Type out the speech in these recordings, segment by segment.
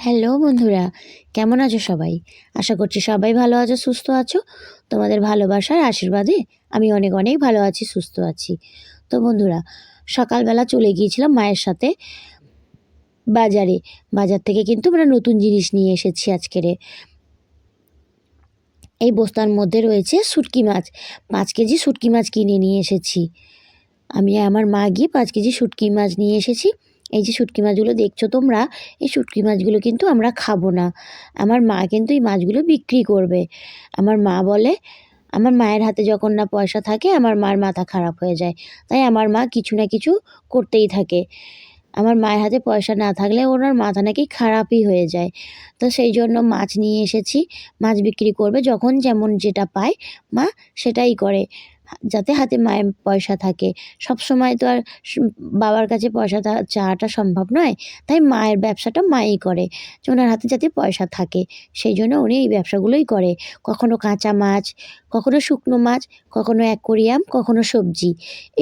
Hello বন্ধুরা, কেমন আছো সবাই? আশা করছি সবাই ভালো আছো, সুস্থ আছো। তোমাদের ভালোবাসার আশীর্বাদে আমি অনেক অনেক ভালো আছি, সুস্থ আছি। তো বন্ধুরা, সকালবেলা চলে গিয়েছিলাম মায়ের সাথে বাজারে। বাজার থেকে কিন্তু আমরা নতুন জিনিস নিয়ে এসেছি আজকেরে। এই বস্তার মধ্যে রয়েছে শুটকি মাছ। 5 কেজি শুটকি মাছ কিনে নিয়ে এসেছি। আমি আর আমার মা গিয়ে 5 কেজি শুটকি মাছ নিয়ে এসেছি। এই যে শুটকি মাছগুলো দেখছো তোমরা, এই শুটকি মাছগুলো কিন্তু আমরা খাবো না। আমার মা কিন্তু এই মাছগুলো বিক্রি করবে। আমার মা বলে, আমার মায়ের হাতে যখন না পয়সা থাকে আমার মার মাথা খারাপ হয়ে যায়। তাই আমার মা কিছু না কিছু করতেই থাকে। আমার মায়ের হাতে পয়সা না থাকলে ওনার মাথা নাকি খারাপই হয়ে যায়। তো সেই জন্য মাছ নিয়ে এসেছি। মাছ বিক্রি করবে, যখন যেমন যেটা পায় মা সেটাই করে। যাতে হাতে মায়ের পয়সা থাকে। সবসময় তো আর বাবার কাছে পয়সা চাওয়াটা সম্ভব নয়। তাই মায়ের ব্যবসাটা মাই করে। যে ওনার হাতে যাতে পয়সা থাকে, সেই জন্য উনি এই ব্যবসাগুলোই করে। কখনো কাঁচা মাছ, কখনো শুকনো মাছ, কখনো অ্যাকোরিয়াম, কখনো সবজি।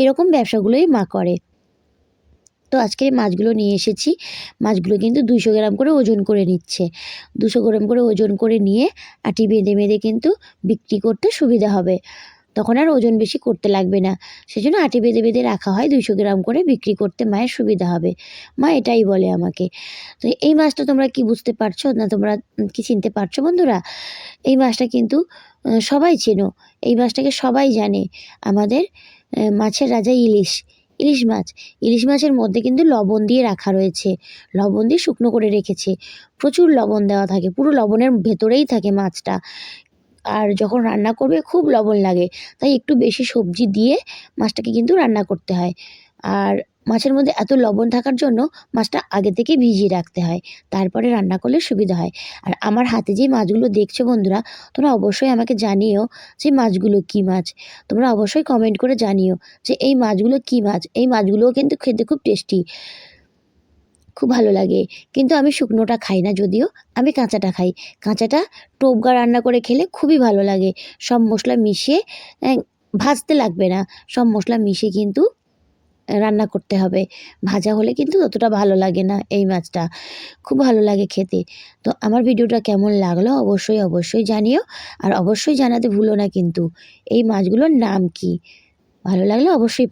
এরকম ব্যবসাগুলোই মা করে। তো আজকে এই মাছগুলো নিয়ে এসেছি। মাছগুলো কিন্তু 200 গ্রাম করে ওজন করে নিচ্ছে। 200 গ্রাম করে ওজন করে নিয়ে আটি বেঁধে বেঁধে কিন্তু বিক্রি করতে সুবিধা হবে। তখন আর ওজন বেশি করতে লাগবে না। সেজন্য আটি বেঁধে বেঁধে রাখা হয়, 200 গ্রাম করে বিক্রি করতে মায়ের সুবিধা হবে। মা এটাই বলে আমাকে। তো এই মাছটা তোমরা কি বুঝতে পারছো? না তোমরা কি চিনতে পারছো বন্ধুরা? এই মাছটা কিন্তু সবাই চেনো। এই মাছটাকে সবাই জানে। আমাদের মাছের রাজা ইলিশ। ইলিশ মাছ। ইলিশ মাছের মধ্যে কিন্তু লবণ দিয়ে রাখা রয়েছে। লবণ দিয়ে শুকনো করে রেখেছে। প্রচুর লবণ দেওয়া থাকে। পুরো লবণের ভেতরেই থাকে মাছটা। আর যখন রান্না করবে খুব লবণ লাগে। তাই একটু বেশি সবজি দিয়ে মাছটাকে কিন্তু রান্না করতে হয়। আর মাছের মধ্যে এত লবণ থাকার জন্য মাছটা আগে থেকে ভিজিয়ে রাখতে হয়। তারপরে রান্না করলে সুবিধা হয়। আর আমার হাতে যে মাছগুলো দেখছো বন্ধুরা, তোমরা অবশ্যই আমাকে জানিও যে মাছগুলো কী মাছ। তোমরা অবশ্যই কমেন্ট করে জানিও যে এই মাছগুলো কী মাছ। এই মাছগুলোও কিন্তু খেতে খুব টেস্টি। খুব ভালো লাগে। কিন্তু আমি শুকনোটা খাই না যদিও, আমি কাঁচাটা খাই। কাঁচাটা টোপগা রান্না করে খেলে খুবই ভালো লাগে। সব মশলা মিশিয়ে অ্যা ভাজতে লাগবে না। সব মশলা মিশিয়ে কিন্তু রান্না করতে হবে। ভাজা হলে কিন্তু ততটা ভালো লাগে না এই মাছটা। খুব ভালো লাগে খেতে। তো আমার ভিডিওটা কেমন লাগলো অবশ্যই, অবশ্যই জানিও। আর অবশ্যই জানাতে ভুলো না কিন্তু এই মাছগুলোর নাম কী? ভালো লাগলে অবশ্যই